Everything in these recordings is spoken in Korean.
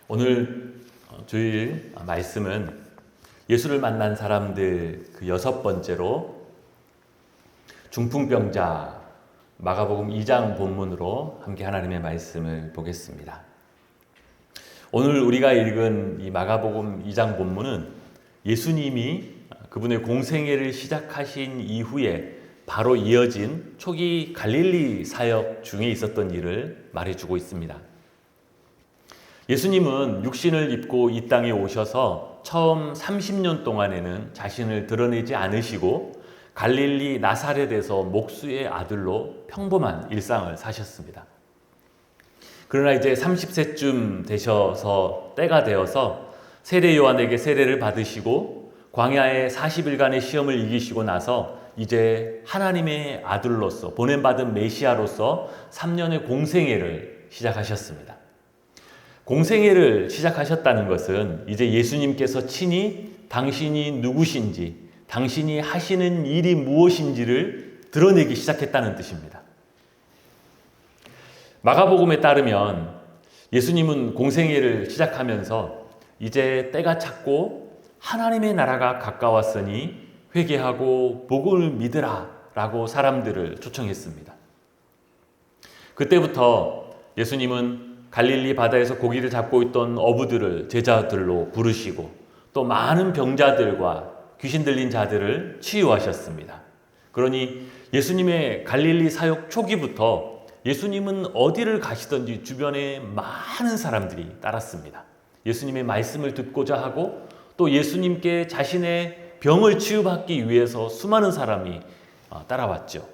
오늘 주일 말씀은 예수를 만난 사람들 그 6번째로 중풍병자 마가복음 2장 본문으로 함께 하나님의 말씀을 보겠습니다. 오늘 우리가 읽은 이 마가복음 2장 본문은 예수님이 그분의 공생애를 시작하신 이후에 바로 이어진 초기 갈릴리 사역 중에 있었던 일을 말해주고 있습니다. 예수님은 육신을 입고 이 땅에 오셔서 처음 30년 동안에는 자신을 드러내지 않으시고 갈릴리 나사렛에서 목수의 아들로 평범한 일상을 사셨습니다. 그러나 이제 30세쯤 되셔서 때가 되어서 세례 요한에게 세례를 받으시고 광야의 40일간의 시험을 이기시고 나서 이제 하나님의 아들로서 보냄받은 메시아로서 3년의 공생애를 시작하셨습니다. 공생애를 시작하셨다는 것은 이제 예수님께서 친히 당신이 누구신지, 당신이 하시는 일이 무엇인지를 드러내기 시작했다는 뜻입니다. 마가복음에 따르면 예수님은 공생애를 시작하면서 이제 때가 찼고 하나님의 나라가 가까웠으니 회개하고 복음을 믿으라 라고 사람들을 초청했습니다. 그때부터 예수님은 갈릴리 바다에서 고기를 잡고 있던 어부들을 제자들로 부르시고 또 많은 병자들과 귀신 들린 자들을 치유하셨습니다. 그러니 예수님의 갈릴리 사역 초기부터 예수님은 어디를 가시든지 주변에 많은 사람들이 따랐습니다. 예수님의 말씀을 듣고자 하고 또 예수님께 자신의 병을 치유받기 위해서 수많은 사람이 따라왔죠.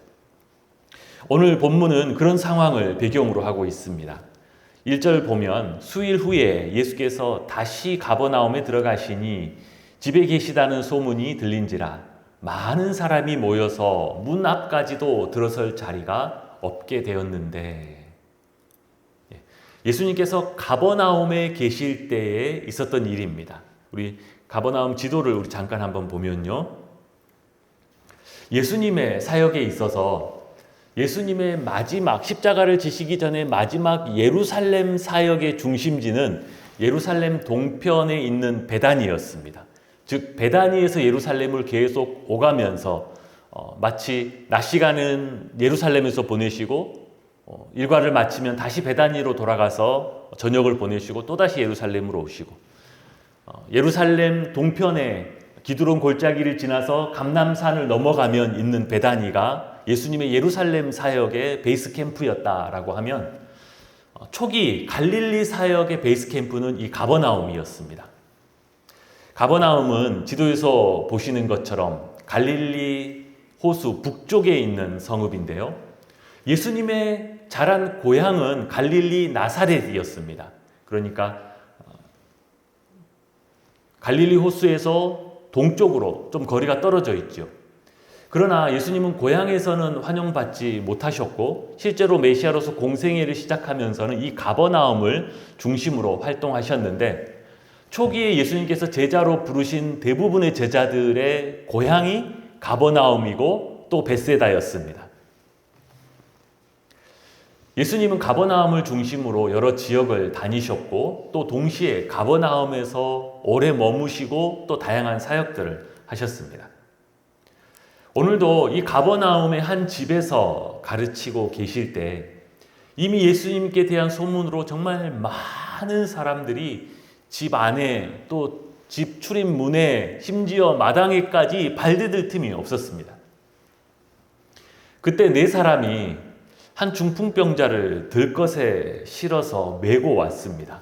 오늘 본문은 그런 상황을 배경으로 하고 있습니다. 1절 보면 수일 후에 예수께서 다시 가버나움에 들어가시니 집에 계시다는 소문이 들린지라 많은 사람이 모여서 문 앞까지도 들어설 자리가 없게 되었는데, 예수님께서 가버나움에 계실 때에 있었던 일입니다. 우리 가버나움 지도를 우리 잠깐 한번 보면요, 예수님의 사역에 있어서 예수님의 마지막 십자가를 지시기 전에 마지막 예루살렘 사역의 중심지는 예루살렘 동편에 있는 베다니였습니다. 즉 베다니에서 예루살렘을 계속 오가면서 마치 낮 시간은 예루살렘에서 보내시고 일과를 마치면 다시 베다니로 돌아가서 저녁을 보내시고 또다시 예루살렘으로 오시고, 예루살렘 동편에 기드론 골짜기를 지나서 감람산을 넘어가면 있는 베다니가 예수님의 예루살렘 사역의 베이스 캠프였다라고 하면, 초기 갈릴리 사역의 베이스 캠프는 이 가버나움이었습니다. 가버나움은 지도에서 보시는 것처럼 갈릴리 호수 북쪽에 있는 성읍인데요, 예수님의 자란 고향은 갈릴리 나사렛이었습니다. 그러니까 갈릴리 호수에서 동쪽으로 좀 거리가 떨어져 있죠. 그러나 예수님은 고향에서는 환영받지 못하셨고 실제로 메시아로서 공생애를 시작하면서는 이 가버나움을 중심으로 활동하셨는데, 초기에 예수님께서 제자로 부르신 대부분의 제자들의 고향이 가버나움이고 또 벳세다였습니다. 예수님은 가버나움을 중심으로 여러 지역을 다니셨고 또 동시에 가버나움에서 오래 머무시고 또 다양한 사역들을 하셨습니다. 오늘도 이 가버나움의 한 집에서 가르치고 계실 때 이미 예수님께 대한 소문으로 정말 많은 사람들이 집 안에 또 집 출입문에 심지어 마당에까지 발디딜 틈이 없었습니다. 그때 4사람이 한 중풍병자를 들것에 실어서 메고 왔습니다.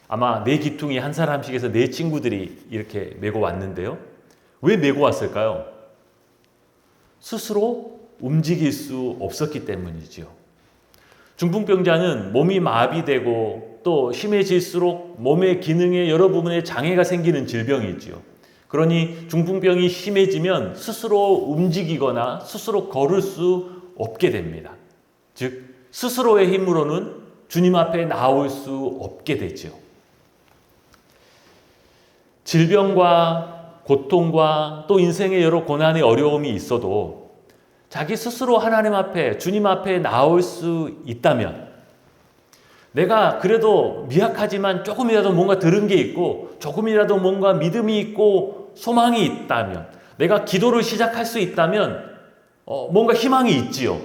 아마 4기퉁이 한 사람씩 해서 4친구들이 이렇게 메고 왔는데요, 왜 메고 왔을까요? 스스로 움직일 수 없었기 때문이지요. 중풍병자는 몸이 마비되고 또 심해질수록 몸의 기능의 여러 부분에 장애가 생기는 질병이지요. 그러니 중풍병이 심해지면 스스로 움직이거나 스스로 걸을 수 없게 됩니다. 즉 스스로의 힘으로는 주님 앞에 나올 수 없게 되죠. 질병과 고통과 또 인생의 여러 고난의 어려움이 있어도 자기 스스로 하나님 앞에, 주님 앞에 나올 수 있다면 내가 그래도 미약하지만 조금이라도 뭔가 들은 게 있고 조금이라도 뭔가 믿음이 있고 소망이 있다면, 내가 기도를 시작할 수 있다면 뭔가 희망이 있지요.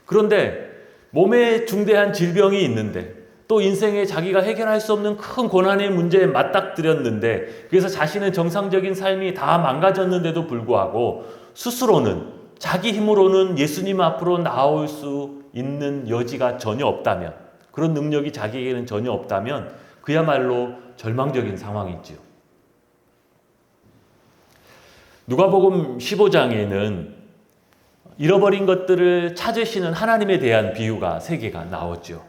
그런데 몸에 중대한 질병이 있는데 또 인생에 자기가 해결할 수 없는 큰 고난의 문제에 맞닥뜨렸는데, 그래서 자신의 정상적인 삶이 다 망가졌는데도 불구하고 스스로는, 자기 힘으로는 예수님 앞으로 나올 수 있는 여지가 전혀 없다면, 그런 능력이 자기에게는 전혀 없다면 그야말로 절망적인 상황이지요. 누가복음 15장에는 잃어버린 것들을 찾으시는 하나님에 대한 비유가 3개가 나오죠.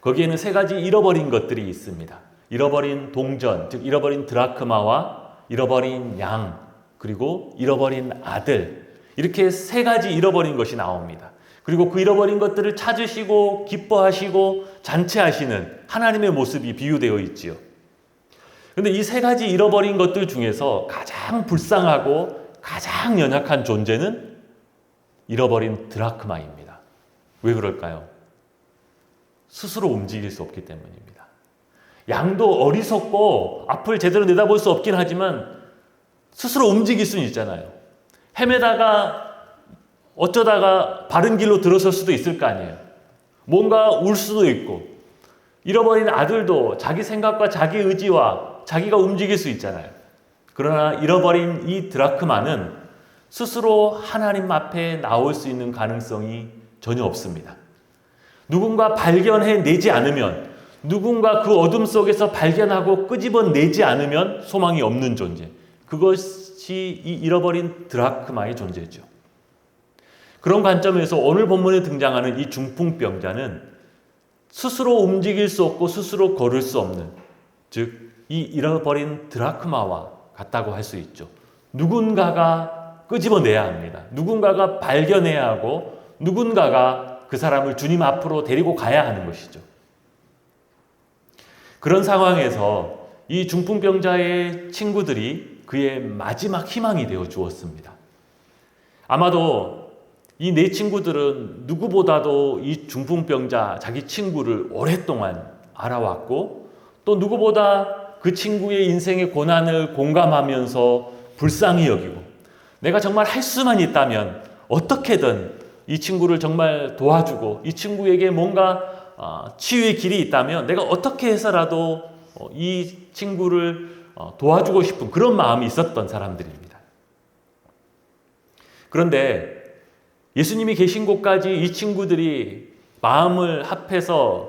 거기에는 3가지 잃어버린 것들이 있습니다. 잃어버린 동전, 즉 잃어버린 드라크마와 잃어버린 양, 그리고 잃어버린 아들, 이렇게 3가지 잃어버린 것이 나옵니다. 그리고 그 잃어버린 것들을 찾으시고 기뻐하시고 잔치하시는 하나님의 모습이 비유되어 있지요. 그런데 이 3가지 잃어버린 것들 중에서 가장 불쌍하고 가장 연약한 존재는 잃어버린 드라크마입니다. 왜 그럴까요? 스스로 움직일 수 없기 때문입니다. 양도 어리석고 앞을 제대로 내다볼 수 없긴 하지만 스스로 움직일 수는 있잖아요. 헤매다가 어쩌다가 바른 길로 들어설 수도 있을 거 아니에요. 뭔가 울 수도 있고, 잃어버린 아들도 자기 생각과 자기 의지와 자기가 움직일 수 있잖아요. 그러나 잃어버린 이 드라크마는 스스로 하나님 앞에 나올 수 있는 가능성이 전혀 없습니다. 누군가 발견해내지 않으면, 누군가 그 어둠 속에서 발견하고 끄집어내지 않으면 소망이 없는 존재, 그것이 이 잃어버린 드라크마의 존재죠. 그런 관점에서 오늘 본문에 등장하는 이 중풍병자는 스스로 움직일 수 없고 스스로 걸을 수 없는, 즉 이 잃어버린 드라크마와 같다고 할 수 있죠. 누군가가 끄집어내야 합니다. 누군가가 발견해야 하고 누군가가 그 사람을 주님 앞으로 데리고 가야 하는 것이죠. 그런 상황에서 이 중풍병자의 친구들이 그의 마지막 희망이 되어 주었습니다. 아마도 이 4 친구들은 누구보다도 이 중풍병자 자기 친구를 오랫동안 알아왔고, 또 누구보다 그 친구의 인생의 고난을 공감하면서 불쌍히 여기고, 내가 정말 할 수만 있다면 어떻게든 이 친구를 정말 도와주고, 이 친구에게 뭔가 치유의 길이 있다면 내가 어떻게 해서라도 이 친구를 도와주고 싶은 그런 마음이 있었던 사람들입니다. 그런데 예수님이 계신 곳까지 이 친구들이 마음을 합해서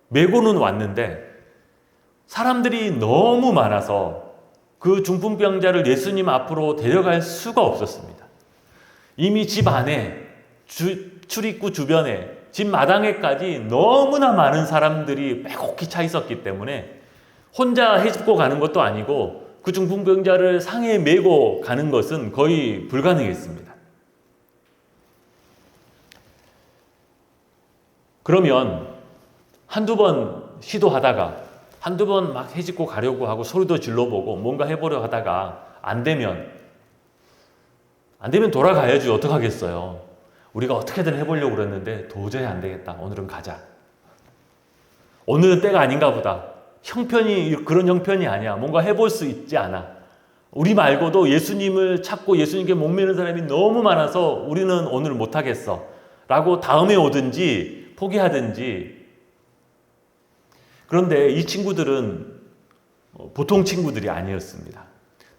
메고는 왔는데 사람들이 너무 많아서 그 중풍병자를 예수님 앞으로 데려갈 수가 없었습니다. 이미 집 안에, 출입구 주변에, 집 마당에까지 너무나 많은 사람들이 빼곡히 차 있었기 때문에 혼자 해집고 가는 것도 아니고 그 중풍병자를 상에 메고 가는 것은 거의 불가능했습니다. 그러면 한두 번 시도하다가, 한두 번 막 해집고 가려고 하고 소리도 질러보고 뭔가 해보려 하다가 안 되면 돌아가야지. 어떡하겠어요. 우리가 어떻게든 해보려고 그랬는데 도저히 안 되겠다. 오늘은 가자. 오늘은 때가 아닌가 보다. 형편이 그런 형편이 아니야. 뭔가 해볼 수 있지 않아. 우리 말고도 예수님을 찾고 예수님께 목매는 사람이 너무 많아서 우리는 오늘 못하겠어 라고 다음에 오든지 포기하든지. 그런데 이 친구들은 보통 친구들이 아니었습니다.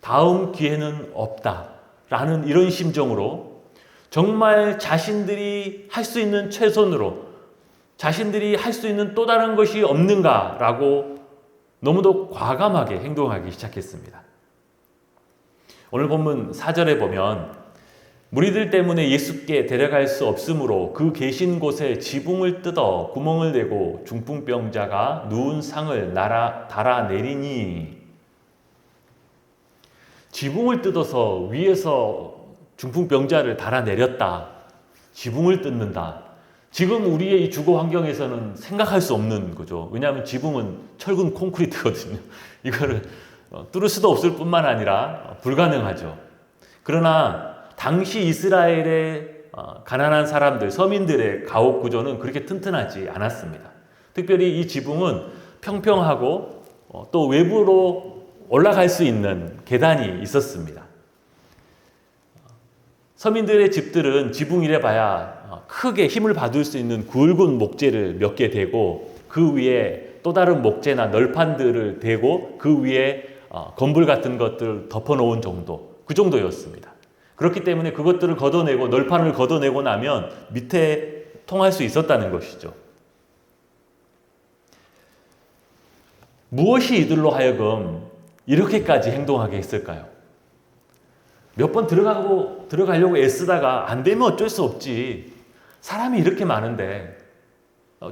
다음 기회는 없다라는 이런 심정으로 정말 자신들이 할 수 있는 최선으로, 자신들이 할 수 있는 또 다른 것이 없는가라고 너무도 과감하게 행동하기 시작했습니다. 오늘 본문 4절에 보면 무리들 때문에 예수께 데려갈 수 없으므로 그 계신 곳에 지붕을 뜯어 구멍을 내고 중풍병자가 누운 상을 달아내리니, 지붕을 뜯어서 위에서 중풍병자를 달아내렸다. 지붕을 뜯는다. 지금 우리의 이 주거 환경에서는 생각할 수 없는 거죠. 왜냐하면 지붕은 철근 콘크리트거든요. 이거를 뚫을 수도 없을 뿐만 아니라 불가능하죠. 그러나 당시 이스라엘의 가난한 사람들, 서민들의 가옥 구조는 그렇게 튼튼하지 않았습니다. 특별히 이 지붕은 평평하고 또 외부로 올라갈 수 있는 계단이 있었습니다. 서민들의 집들은 지붕이래 봐야 크게 힘을 받을 수 있는 굵은 목재를 몇 개 대고 그 위에 또 다른 목재나 널판들을 대고 그 위에 건불 같은 것들을 덮어놓은 정도, 그 정도였습니다. 그렇기 때문에 그것들을 걷어내고 널판을 걷어내고 나면 밑에 통할 수 있었다는 것이죠. 무엇이 이들로 하여금 이렇게까지 행동하게 했을까요? 몇 번 들어가려고 애쓰다가 안 되면 어쩔 수 없지. 사람이 이렇게 많은데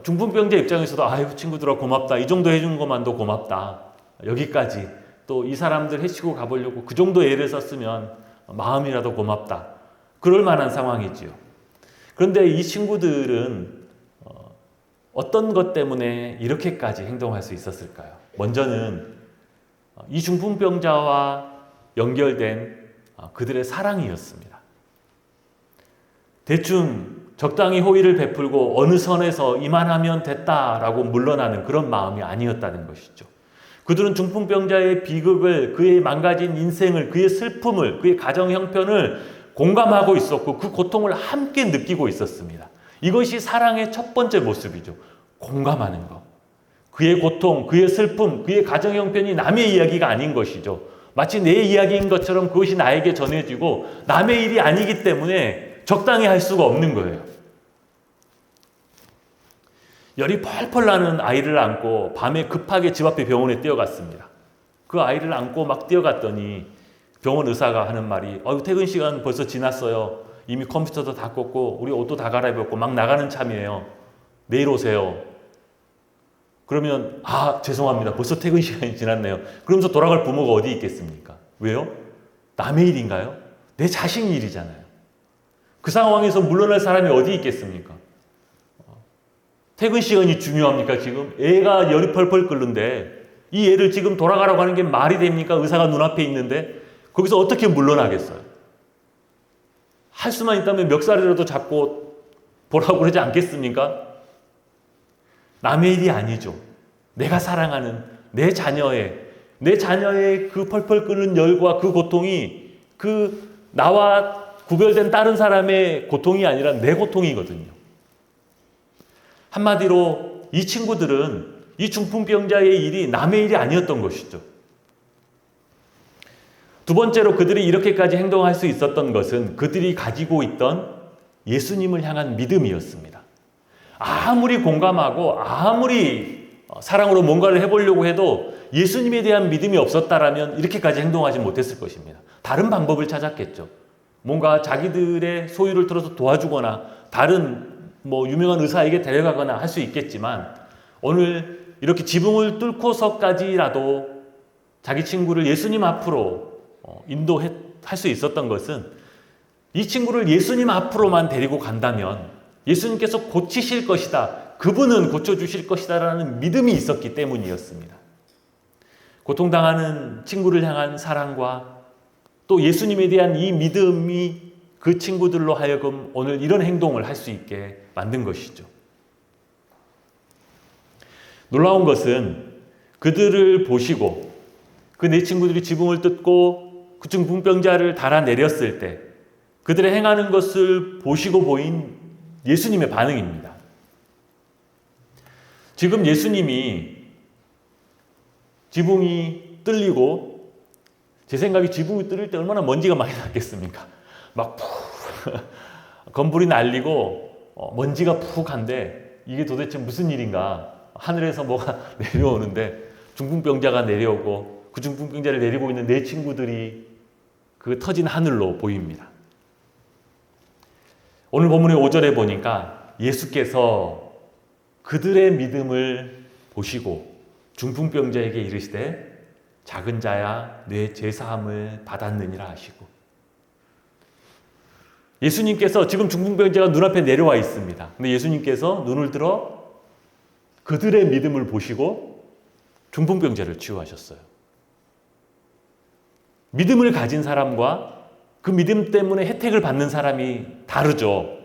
중풍병자 입장에서도 아이고 친구들아 고맙다. 이 정도 해준 것만도 고맙다. 여기까지 또 이 사람들 해치고 가보려고 그 정도 애를 썼으면 마음이라도 고맙다. 그럴 만한 상황이지요. 그런데 이 친구들은 어떤 것 때문에 이렇게까지 행동할 수 있었을까요? 먼저는 이 중풍병자와 연결된 그들의 사랑이었습니다. 대충 적당히 호의를 베풀고 어느 선에서 이만하면 됐다라고 물러나는 그런 마음이 아니었다는 것이죠. 그들은 중풍병자의 비극을, 그의 망가진 인생을, 그의 슬픔을, 그의 가정 형편을 공감하고 있었고 그 고통을 함께 느끼고 있었습니다. 이것이 사랑의 첫 번째 모습이죠. 공감하는 것. 그의 고통, 그의 슬픔, 그의 가정 형편이 남의 이야기가 아닌 것이죠. 마치 내 이야기인 것처럼 그것이 나에게 전해지고 남의 일이 아니기 때문에 적당히 할 수가 없는 거예요. 열이 펄펄 나는 아이를 안고 밤에 급하게 집 앞에 병원에 뛰어갔습니다. 그 아이를 안고 막 뛰어갔더니 병원 의사가 하는 말이 퇴근 시간 벌써 지났어요. 이미 컴퓨터도 다 껐고 우리 옷도 다 갈아입었고 막 나가는 참이에요. 내일 오세요. 그러면 죄송합니다. 벌써 퇴근 시간이 지났네요. 그러면서 돌아갈 부모가 어디 있겠습니까? 왜요? 남의 일인가요? 내 자식 일이잖아요. 그 상황에서 물러날 사람이 어디 있겠습니까? 퇴근 시간이 중요합니까 지금? 애가 열이 펄펄 끓는데 이 애를 지금 돌아가라고 하는 게 말이 됩니까? 의사가 눈앞에 있는데 거기서 어떻게 물러나겠어요? 할 수만 있다면 멱살이라도 잡고 보라고 그러지 않겠습니까? 남의 일이 아니죠. 내가 사랑하는 내 자녀의 그 펄펄 끓는 열과 그 고통이 나와 구별된 다른 사람의 고통이 아니라 내 고통이거든요. 한마디로 이 친구들은 이 중풍병자의 일이 남의 일이 아니었던 것이죠. 두 번째로 그들이 이렇게까지 행동할 수 있었던 것은 그들이 가지고 있던 예수님을 향한 믿음이었습니다. 아무리 공감하고 아무리 사랑으로 뭔가를 해보려고 해도 예수님에 대한 믿음이 없었다라면 이렇게까지 행동하지 못했을 것입니다. 다른 방법을 찾았겠죠. 뭔가 자기들의 소유를 틀어서 도와주거나 다른 유명한 의사에게 데려가거나 할 수 있겠지만 오늘 이렇게 지붕을 뚫고서까지라도 자기 친구를 예수님 앞으로 인도할 수 있었던 것은 이 친구를 예수님 앞으로만 데리고 간다면 예수님께서 고치실 것이다. 그분은 고쳐주실 것이다 라는 믿음이 있었기 때문이었습니다. 고통당하는 친구를 향한 사랑과 또 예수님에 대한 이 믿음이 그 친구들로 하여금 오늘 이런 행동을 할 수 있게 만든 것이죠. 놀라운 것은 그들을 보시고 그 네 친구들이 지붕을 뜯고 그 중풍병자를 달아내렸을 때 그들의 행하는 것을 보시고 보인 예수님의 반응입니다. 지금 예수님이 지붕이 뚫리고 제 생각에 지붕이 뚫릴 때 얼마나 먼지가 많이 났겠습니까? 막 푹 건물이 날리고 먼지가 푹한데 이게 도대체 무슨 일인가? 하늘에서 뭐가 내려오는데 중풍병자가 내려오고 그 중풍병자를 내리고 있는 네 친구들이 그 터진 하늘로 보입니다. 오늘 본문의 5절에 보니까 예수께서 그들의 믿음을 보시고 중풍병자에게 이르시되 작은 자야 내 죄사함을 받았느니라 하시고 예수님께서 지금 중풍병자가 눈앞에 내려와 있습니다. 근데 예수님께서 눈을 들어 그들의 믿음을 보시고 중풍병자를 치유하셨어요. 믿음을 가진 사람과 그 믿음 때문에 혜택을 받는 사람이 다르죠.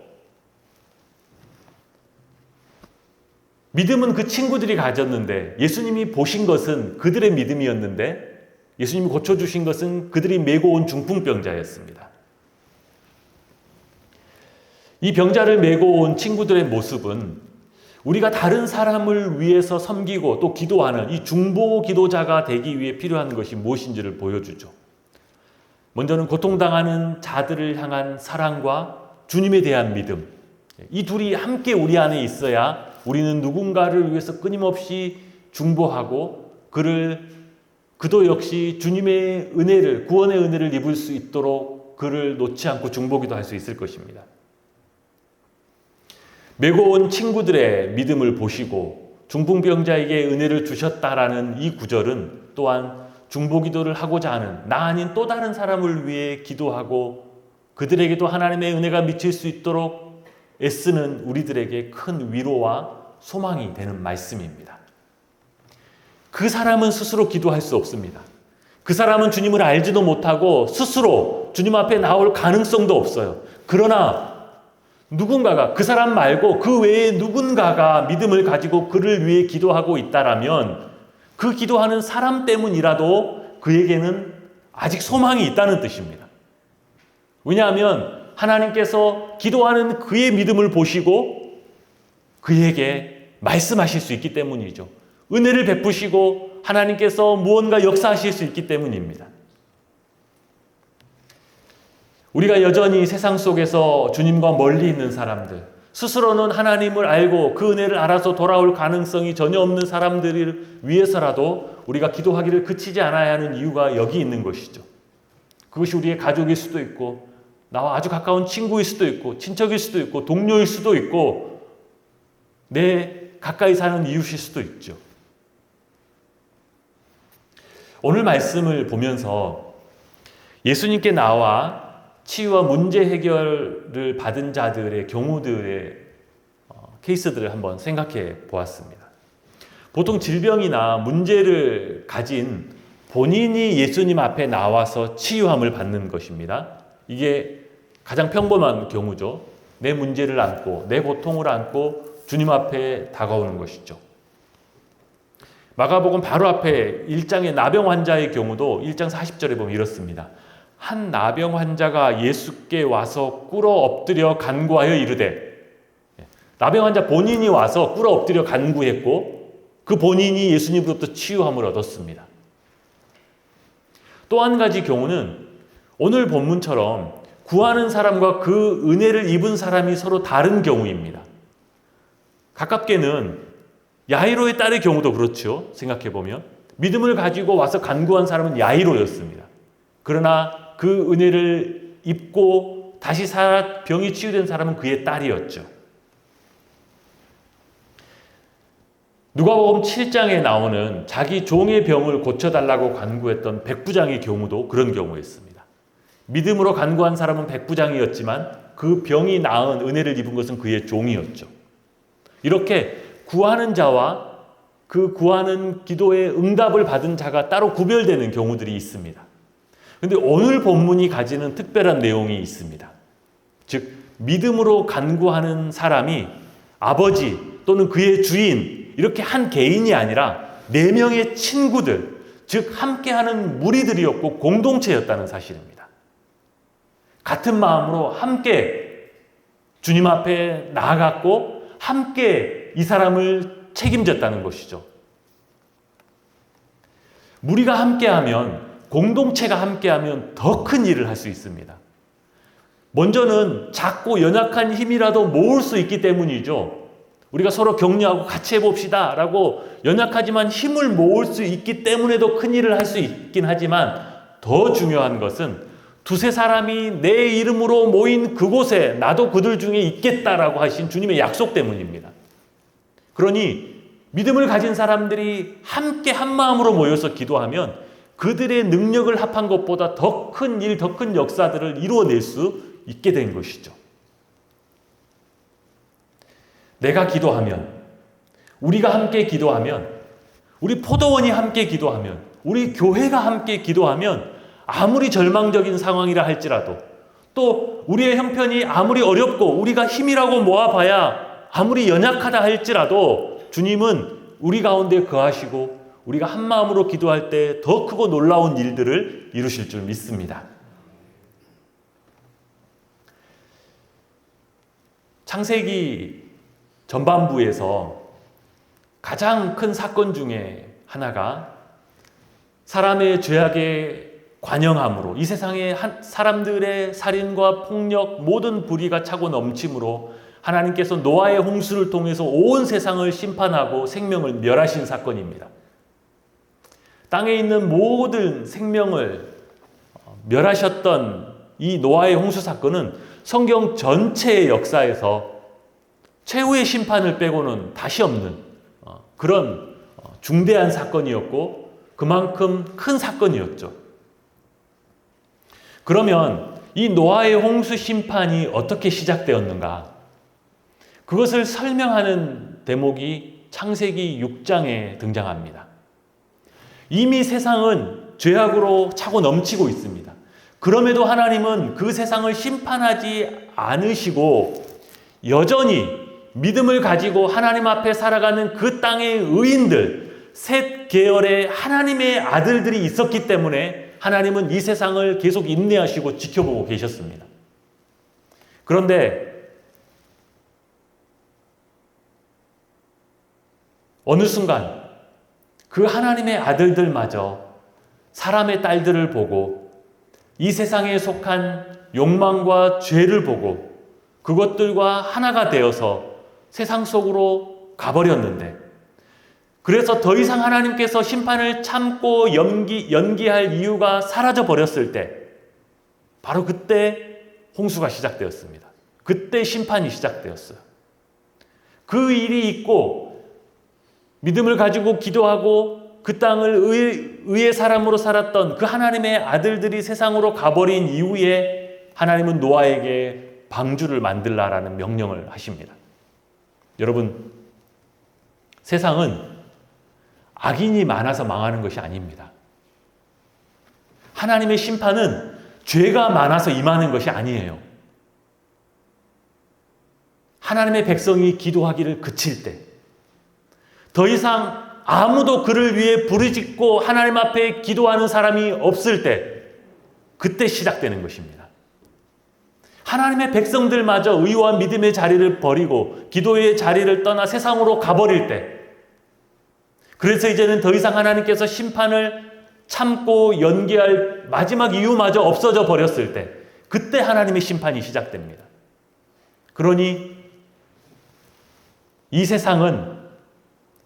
믿음은 그 친구들이 가졌는데 예수님이 보신 것은 그들의 믿음이었는데 예수님이 고쳐주신 것은 그들이 메고 온 중풍병자였습니다. 이 병자를 메고 온 친구들의 모습은 우리가 다른 사람을 위해서 섬기고 또 기도하는 이 중보 기도자가 되기 위해 필요한 것이 무엇인지를 보여주죠. 먼저는 고통당하는 자들을 향한 사랑과 주님에 대한 믿음. 이 둘이 함께 우리 안에 있어야 우리는 누군가를 위해서 끊임없이 중보하고 그도 역시 주님의 은혜를, 구원의 은혜를 입을 수 있도록 그를 놓지 않고 중보기도 할 수 있을 것입니다. 메고 온 친구들의 믿음을 보시고 중풍병자에게 은혜를 주셨다라는 이 구절은 또한 중보기도를 하고자 하는 나 아닌 또 다른 사람을 위해 기도하고 그들에게도 하나님의 은혜가 미칠 수 있도록 애쓰는 우리들에게 큰 위로와 소망이 되는 말씀입니다. 그 사람은 스스로 기도할 수 없습니다. 그 사람은 주님을 알지도 못하고 스스로 주님 앞에 나올 가능성도 없어요. 그러나 누군가가, 그 사람 말고 그 외에 누군가가 믿음을 가지고 그를 위해 기도하고 있다라면 그 기도하는 사람 때문이라도 그에게는 아직 소망이 있다는 뜻입니다. 왜냐하면 하나님께서 기도하는 그의 믿음을 보시고 그에게 말씀하실 수 있기 때문이죠. 은혜를 베푸시고 하나님께서 무언가 역사하실 수 있기 때문입니다. 우리가 여전히 세상 속에서 주님과 멀리 있는 사람들, 스스로는 하나님을 알고 그 은혜를 알아서 돌아올 가능성이 전혀 없는 사람들을 위해서라도 우리가 기도하기를 그치지 않아야 하는 이유가 여기 있는 것이죠. 그것이 우리의 가족일 수도 있고 나와 아주 가까운 친구일 수도 있고 친척일 수도 있고 동료일 수도 있고 내 가까이 사는 이웃일 수도 있죠. 오늘 말씀을 보면서 예수님께 나와 치유와 문제 해결을 받은 자들의 경우들의 케이스들을 한번 생각해 보았습니다. 보통 질병이나 문제를 가진 본인이 예수님 앞에 나와서 치유함을 받는 것입니다. 이게 가장 평범한 경우죠. 내 문제를 안고 내 고통을 안고 주님 앞에 다가오는 것이죠. 마가복음 바로 앞에 1장의 나병 환자의 경우도 1장 40절에 보면 이렇습니다. 한 나병 환자가 예수께 와서 꿇어 엎드려 간구하여 이르되, 나병 환자 본인이 와서 꿇어 엎드려 간구했고 그 본인이 예수님으로부터 치유함을 얻었습니다. 또 한 가지 경우는 오늘 본문처럼 구하는 사람과 그 은혜를 입은 사람이 서로 다른 경우입니다. 가깝게는 야이로의 딸의 경우도 그렇죠. 생각해보면 믿음을 가지고 와서 간구한 사람은 야이로였습니다. 그러나 그 은혜를 입고 다시 병이 치유된 사람은 그의 딸이었죠. 누가복음 7장에 나오는 자기 종의 병을 고쳐달라고 간구했던 백부장의 경우도 그런 경우였습니다. 믿음으로 간구한 사람은 백부장이었지만 그 병이 나은 은혜를 입은 것은 그의 종이었죠. 이렇게 구하는 자와 그 구하는 기도의 응답을 받은 자가 따로 구별되는 경우들이 있습니다. 그런데 오늘 본문이 가지는 특별한 내용이 있습니다. 즉 믿음으로 간구하는 사람이 아버지 또는 그의 주인 이렇게 한 개인이 아니라 4명의 친구들, 즉 함께하는 무리들이었고 공동체였다는 사실입니다. 같은 마음으로 함께 주님 앞에 나아갔고 함께 이 사람을 책임졌다는 것이죠. 무리가 함께하면, 공동체가 함께하면 더 큰 일을 할 수 있습니다. 먼저는 작고 연약한 힘이라도 모을 수 있기 때문이죠. 우리가 서로 격려하고 같이 해봅시다 라고 연약하지만 힘을 모을 수 있기 때문에도 큰 일을 할 수 있긴 하지만 더 중요한 것은 두세 사람이 내 이름으로 모인 그곳에 나도 그들 중에 있겠다라고 하신 주님의 약속 때문입니다. 그러니 믿음을 가진 사람들이 함께 한 마음으로 모여서 기도하면 그들의 능력을 합한 것보다 더 큰 일, 더 큰 역사들을 이루어낼 수 있게 된 것이죠. 내가 기도하면, 우리가 함께 기도하면, 우리 포도원이 함께 기도하면, 우리 교회가 함께 기도하면 아무리 절망적인 상황이라 할지라도 또 우리의 형편이 아무리 어렵고 우리가 힘이라고 모아봐야 아무리 연약하다 할지라도 주님은 우리 가운데 거하시고 우리가 한 마음으로 기도할 때 더 크고 놀라운 일들을 이루실 줄 믿습니다. 창세기 전반부에서 가장 큰 사건 중에 하나가 사람의 죄악에 관영함으로 이 세상의 사람들의 살인과 폭력 모든 불의가 차고 넘침으로 하나님께서 노아의 홍수를 통해서 온 세상을 심판하고 생명을 멸하신 사건입니다. 땅에 있는 모든 생명을 멸하셨던 이 노아의 홍수 사건은 성경 전체의 역사에서 최후의 심판을 빼고는 다시 없는 그런 중대한 사건이었고 그만큼 큰 사건이었죠. 그러면 이 노아의 홍수 심판이 어떻게 시작되었는가? 그것을 설명하는 대목이 창세기 6장에 등장합니다. 이미 세상은 죄악으로 차고 넘치고 있습니다. 그럼에도 하나님은 그 세상을 심판하지 않으시고 여전히 믿음을 가지고 하나님 앞에 살아가는 그 땅의 의인들, 셋 계열의 하나님의 아들들이 있었기 때문에 하나님은 이 세상을 계속 인내하시고 지켜보고 계셨습니다. 그런데 어느 순간 그 하나님의 아들들마저 사람의 딸들을 보고 이 세상에 속한 욕망과 죄를 보고 그것들과 하나가 되어서 세상 속으로 가버렸는데, 그래서 더 이상 하나님께서 심판을 참고 연기할 이유가 사라져 버렸을 때 바로 그때 홍수가 시작되었습니다. 그때 심판이 시작되었어요. 그 일이 있고 믿음을 가지고 기도하고 그 땅을 의의 사람으로 살았던 그 하나님의 아들들이 세상으로 가버린 이후에 하나님은 노아에게 방주를 만들라라는 명령을 하십니다. 여러분, 세상은 악인이 많아서 망하는 것이 아닙니다. 하나님의 심판은 죄가 많아서 임하는 것이 아니에요. 하나님의 백성이 기도하기를 그칠 때, 더 이상 아무도 그를 위해 부르짖고 하나님 앞에 기도하는 사람이 없을 때, 그때 시작되는 것입니다. 하나님의 백성들마저 의와 믿음의 자리를 버리고 기도의 자리를 떠나 세상으로 가버릴 때, 그래서 이제는 더 이상 하나님께서 심판을 참고 연기할 마지막 이유마저 없어져 버렸을 때, 그때 하나님의 심판이 시작됩니다. 그러니 이 세상은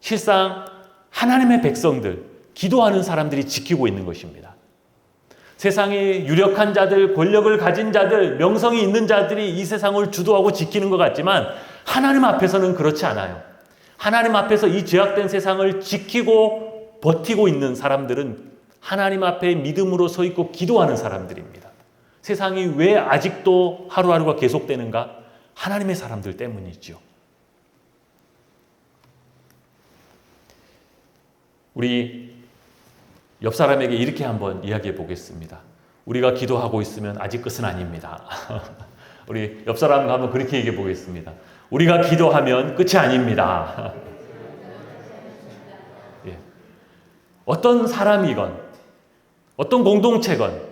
실상 하나님의 백성들, 기도하는 사람들이 지키고 있는 것입니다. 세상의 유력한 자들, 권력을 가진 자들, 명성이 있는 자들이 이 세상을 주도하고 지키는 것 같지만 하나님 앞에서는 그렇지 않아요. 하나님 앞에서 이 죄악된 세상을 지키고 버티고 있는 사람들은 하나님 앞에 믿음으로 서 있고 기도하는 사람들입니다. 세상이 왜 아직도 하루하루가 계속되는가? 하나님의 사람들 때문이죠. 우리 옆 사람에게 이렇게 한번 이야기해 보겠습니다. 우리가 기도하고 있으면 아직 끝은 아닙니다. 우리 옆 사람과 한번 그렇게 얘기해 보겠습니다. 우리가 기도하면 끝이 아닙니다. 예. 어떤 사람이건 어떤 공동체건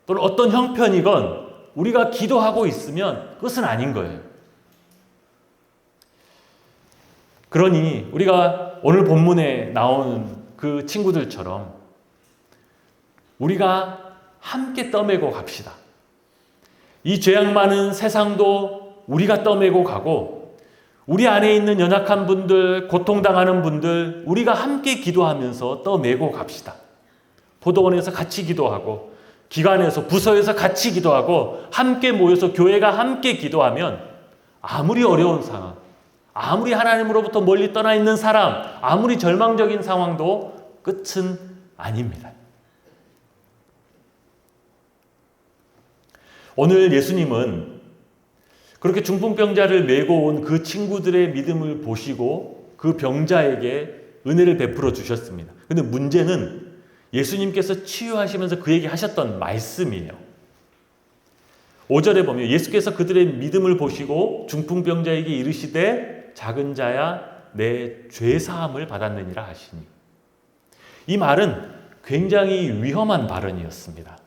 또는 어떤 형편이건 우리가 기도하고 있으면 끝은 아닌 거예요. 그러니 우리가 오늘 본문에 나오는 그 친구들처럼 우리가 함께 떠매고 갑시다. 이 죄악 많은 세상도 우리가 떠매고 가고 우리 안에 있는 연약한 분들, 고통당하는 분들 우리가 함께 기도하면서 떠매고 갑시다. 포도원에서 같이 기도하고 기관에서 부서에서 같이 기도하고 함께 모여서 교회가 함께 기도하면 아무리 어려운 상황, 아무리 하나님으로부터 멀리 떠나 있는 사람, 아무리 절망적인 상황도 끝은 아닙니다. 오늘 예수님은 그렇게 중풍병자를 메고 온 그 친구들의 믿음을 보시고 그 병자에게 은혜를 베풀어 주셨습니다. 그런데 문제는 예수님께서 치유하시면서 그에게 하셨던 말씀이에요. 5절에 보면 예수께서 그들의 믿음을 보시고 중풍병자에게 이르시되 작은 자야 내 죄사함을 받았느니라 하시니. 이 말은 굉장히 위험한 발언이었습니다.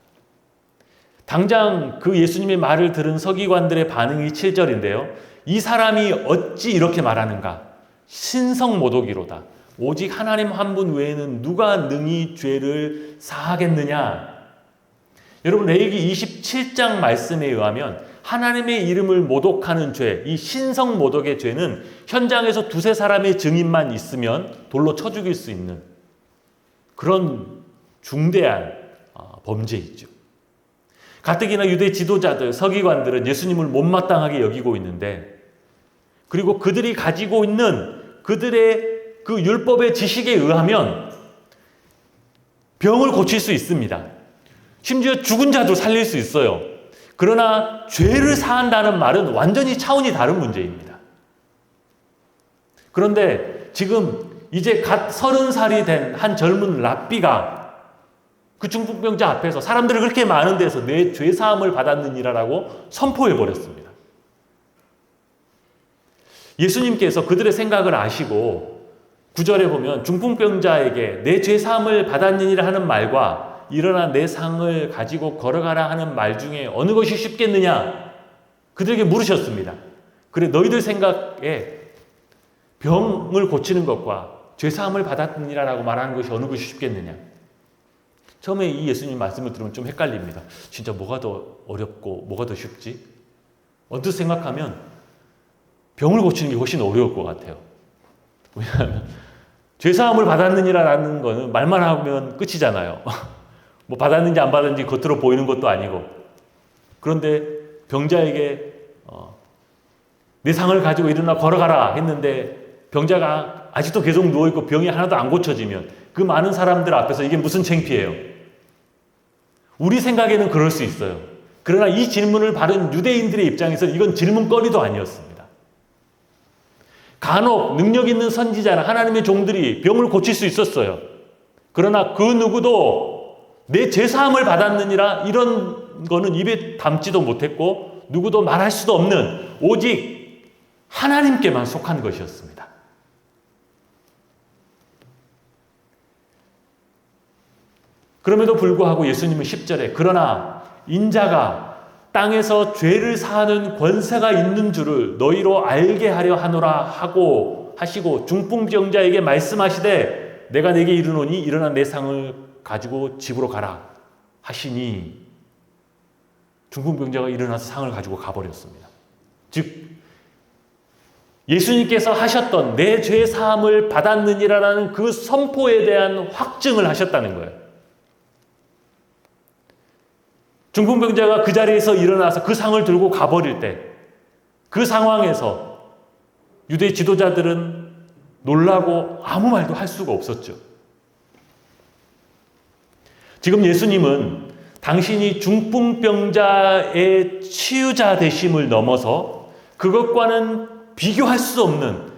당장 그 예수님의 말을 들은 서기관들의 반응이 7절인데요. 이 사람이 어찌 이렇게 말하는가? 신성모독이로다. 오직 하나님 한 분 외에는 누가 능히 죄를 사하겠느냐? 여러분, 레위기 27장 말씀에 의하면 하나님의 이름을 모독하는 죄, 이 신성모독의 죄는 현장에서 두세 사람의 증인만 있으면 돌로 쳐 죽일 수 있는 그런 중대한 범죄이죠. 가뜩이나 유대 지도자들, 서기관들은 예수님을 못마땅하게 여기고 있는데, 그리고 그들이 가지고 있는 그들의 그 율법의 지식에 의하면 병을 고칠 수 있습니다. 심지어 죽은 자도 살릴 수 있어요. 그러나 죄를 사한다는 말은 완전히 차원이 다른 문제입니다. 그런데 지금 이제 갓 30살이 된 한 젊은 랍비가 그 중풍병자 앞에서 사람들이 그렇게 많은 데서 내 죄사함을 받았느니라라고 선포해버렸습니다. 예수님께서 그들의 생각을 아시고 9절에 보면 중풍병자에게 내 죄사함을 받았느니라 하는 말과 일어나 내 상을 가지고 걸어가라 하는 말 중에 어느 것이 쉽겠느냐? 그들에게 물으셨습니다. 그래, 너희들 생각에 병을 고치는 것과 죄사함을 받았느니라라고 말하는 것이 어느 것이 쉽겠느냐? 처음에 이 예수님 말씀을 들으면 좀 헷갈립니다. 진짜 뭐가 더 어렵고 뭐가 더 쉽지? 언뜻 생각하면 병을 고치는 게 훨씬 어려울 것 같아요. 왜냐하면 죄사함을 받았느니라는 거는 말만 하면 끝이잖아요. 뭐 받았는지 안 받았는지 겉으로 보이는 것도 아니고. 그런데 병자에게 내 상을 가지고 일어나 걸어가라 했는데 병자가 아직도 계속 누워있고 병이 하나도 안 고쳐지면 그 많은 사람들 앞에서 이게 무슨 창피해요? 우리 생각에는 그럴 수 있어요. 그러나 이 질문을 받은 유대인들의 입장에서 이건 질문거리도 아니었습니다. 간혹 능력 있는 선지자나 하나님의 종들이 병을 고칠 수 있었어요. 그러나 그 누구도 내 죄사함을 받았느니라 이런 거는 입에 담지도 못했고 누구도 말할 수도 없는 오직 하나님께만 속한 것이었습니다. 그럼에도 불구하고 예수님은 10절에 그러나 인자가 땅에서 죄를 사하는 권세가 있는 줄을 너희로 알게 하려 하노라 하고 하시고 중풍병자에게 말씀하시되 내가 내게 이르노니 일어나 내 상을 가지고 집으로 가라 하시니 중풍병자가 일어나서 상을 가지고 가버렸습니다. 즉 예수님께서 하셨던 내 죄 사함을 받았느니라는 그 선포에 대한 확증을 하셨다는 거예요. 중풍병자가 그 자리에서 일어나서 그 상을 들고 가버릴 때 그 상황에서 유대 지도자들은 놀라고 아무 말도 할 수가 없었죠. 지금 예수님은 당신이 중풍병자의 치유자 되심을 넘어서 그것과는 비교할 수 없는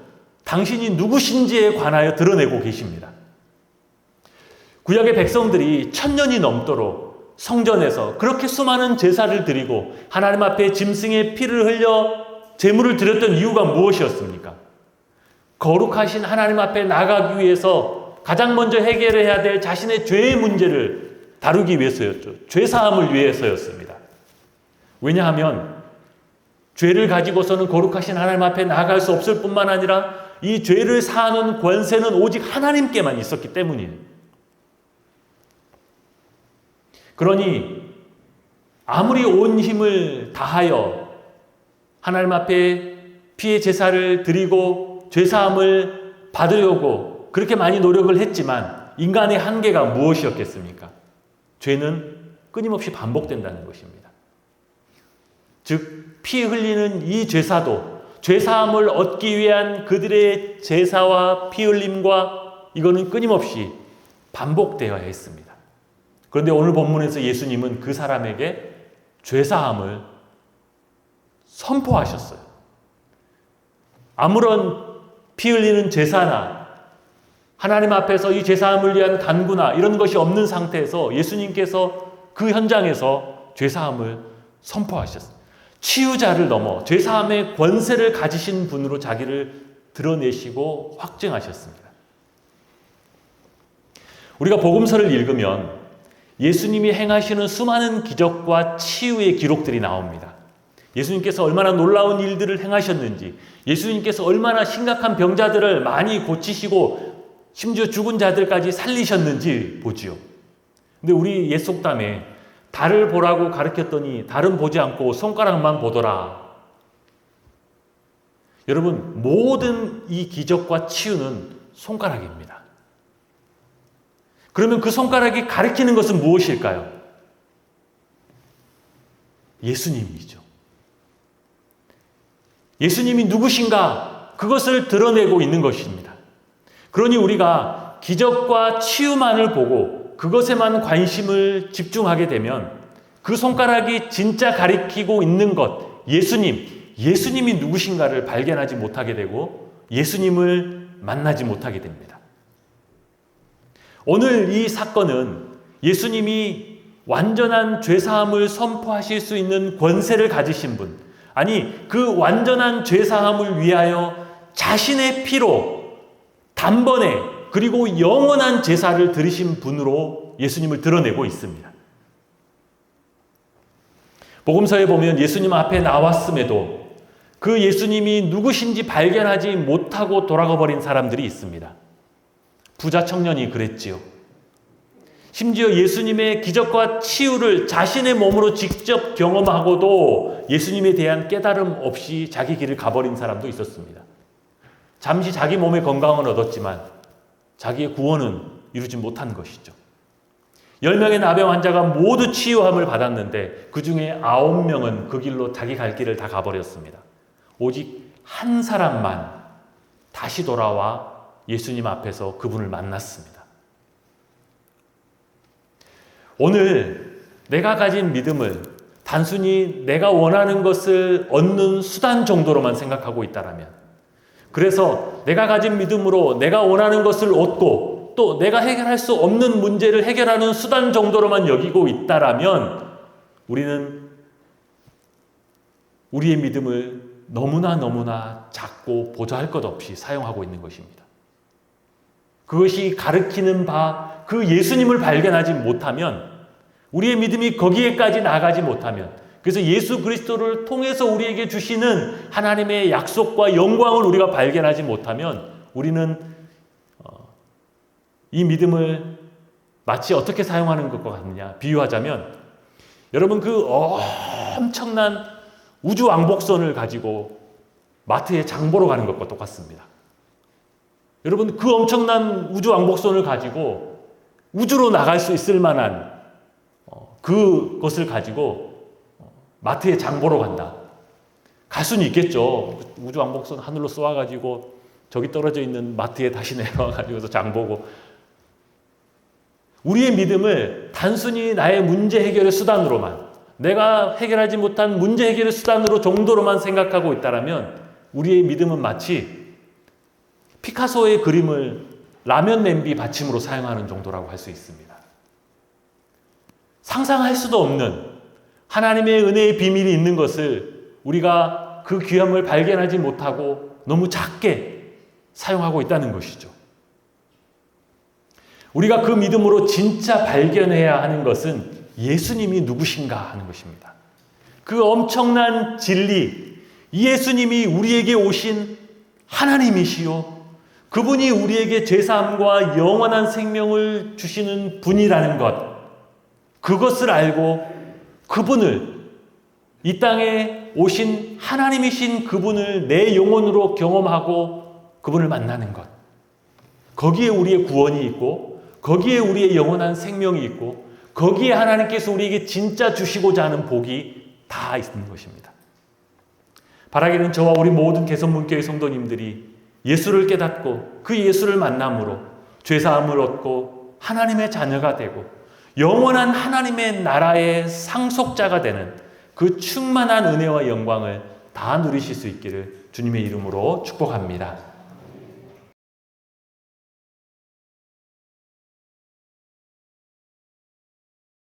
당신이 누구신지에 관하여 드러내고 계십니다. 구약의 백성들이 1000년이 넘도록 성전에서 그렇게 수많은 제사를 드리고 하나님 앞에 짐승의 피를 흘려 제물을 드렸던 이유가 무엇이었습니까? 거룩하신 하나님 앞에 나가기 위해서 가장 먼저 해결해야 될 자신의 죄의 문제를 다루기 위해서였죠. 죄사함을 위해서였습니다. 왜냐하면 죄를 가지고서는 거룩하신 하나님 앞에 나아갈 수 없을 뿐만 아니라 이 죄를 사하는 권세는 오직 하나님께만 있었기 때문이에요. 그러니 아무리 온 힘을 다하여 하나님 앞에 피의 제사를 드리고 죄사함을 받으려고 그렇게 많이 노력을 했지만 인간의 한계가 무엇이었겠습니까? 죄는 끊임없이 반복된다는 것입니다. 즉 피 흘리는 이 제사도 죄사함을 얻기 위한 그들의 제사와 피 흘림과 이거는 끊임없이 반복되어야 했습니다. 그런데 오늘 본문에서 예수님은 그 사람에게 죄사함을 선포하셨어요. 아무런 피 흘리는 제사나 하나님 앞에서 이 죄사함을 위한 간구나 이런 것이 없는 상태에서 예수님께서 그 현장에서 죄사함을 선포하셨어요. 치유자를 넘어 죄사함의 권세를 가지신 분으로 자기를 드러내시고 확증하셨습니다. 우리가 복음서를 읽으면 예수님이 행하시는 수많은 기적과 치유의 기록들이 나옵니다. 예수님께서 얼마나 놀라운 일들을 행하셨는지, 예수님께서 얼마나 심각한 병자들을 많이 고치시고 심지어 죽은 자들까지 살리셨는지 보지요. 근데 우리 옛 속담에 달을 보라고 가르쳤더니 달은 보지 않고 손가락만 보더라. 여러분, 모든 이 기적과 치유는 손가락입니다. 그러면 그 손가락이 가리키는 것은 무엇일까요? 예수님이죠. 예수님이 누구신가? 그것을 드러내고 있는 것입니다. 그러니 우리가 기적과 치유만을 보고 그것에만 관심을 집중하게 되면 그 손가락이 진짜 가리키고 있는 것, 예수님이 누구신가를 발견하지 못하게 되고 예수님을 만나지 못하게 됩니다. 오늘 이 사건은 예수님이 완전한 죄사함을 선포하실 수 있는 권세를 가지신 분, 아니 그 완전한 죄사함을 위하여 자신의 피로 단번에 그리고 영원한 제사를 드리신 분으로 예수님을 드러내고 있습니다. 복음서에 보면 예수님 앞에 나왔음에도 그 예수님이 누구신지 발견하지 못하고 돌아가 버린 사람들이 있습니다. 부자 청년이 그랬지요. 심지어 예수님의 기적과 치유를 자신의 몸으로 직접 경험하고도 예수님에 대한 깨달음 없이 자기 길을 가버린 사람도 있었습니다. 잠시 자기 몸의 건강은 얻었지만 자기의 구원은 이루지 못한 것이죠. 10명의 나병 환자가 모두 치유함을 받았는데 그 중에 9명은 그 길로 자기 갈 길을 다 가버렸습니다. 오직 한 사람만 다시 돌아와 예수님 앞에서 그분을 만났습니다. 오늘 내가 가진 믿음을 단순히 내가 원하는 것을 얻는 수단 정도로만 생각하고 있다라면, 그래서 내가 가진 믿음으로 내가 원하는 것을 얻고 또 내가 해결할 수 없는 문제를 해결하는 수단 정도로만 여기고 있다라면 우리는 우리의 믿음을 너무나 작고 보잘것 없이 사용하고 있는 것입니다. 그것이 가르치는 바 그 예수님을 발견하지 못하면, 우리의 믿음이 거기에까지 나가지 못하면, 그래서 예수 그리스도를 통해서 우리에게 주시는 하나님의 약속과 영광을 우리가 발견하지 못하면 우리는 이 믿음을 마치 어떻게 사용하는 것과 같느냐 비유하자면, 여러분 그 엄청난 우주 왕복선을 가지고 마트에 장 보러 가는 것과 똑같습니다. 여러분 그 엄청난 우주 왕복선을 가지고 우주로 나갈 수 있을 만한 그것을 가지고 마트에 장 보러 간다. 갈 수는 있겠죠. 우주 왕복선 하늘로 쏘아가지고 저기 떨어져 있는 마트에 다시 내려와가지고서 장 보고. 우리의 믿음을 단순히 나의 문제 해결의 수단으로만, 내가 해결하지 못한 문제 해결의 수단으로 정도로만 생각하고 있다라면 우리의 믿음은 마치 피카소의 그림을 라면 냄비 받침으로 사용하는 정도라고 할 수 있습니다. 상상할 수도 없는 하나님의 은혜의 비밀이 있는 것을 우리가 그 귀함을 발견하지 못하고 너무 작게 사용하고 있다는 것이죠. 우리가 그 믿음으로 진짜 발견해야 하는 것은 예수님이 누구신가 하는 것입니다. 그 엄청난 진리, 예수님이 우리에게 오신 하나님이시요, 그분이 우리에게 죄사함과 영원한 생명을 주시는 분이라는 것, 그것을 알고 그분을, 이 땅에 오신 하나님이신 그분을 내 영혼으로 경험하고 그분을 만나는 것, 거기에 우리의 구원이 있고 거기에 우리의 영원한 생명이 있고 거기에 하나님께서 우리에게 진짜 주시고자 하는 복이 다 있는 것입니다. 바라기는 저와 우리 모든 개선문교회 성도님들이 예수를 깨닫고 그 예수를 만남으로 죄사함을 얻고 하나님의 자녀가 되고 영원한 하나님의 나라의 상속자가 되는 그 충만한 은혜와 영광을 다 누리실 수 있기를 주님의 이름으로 축복합니다.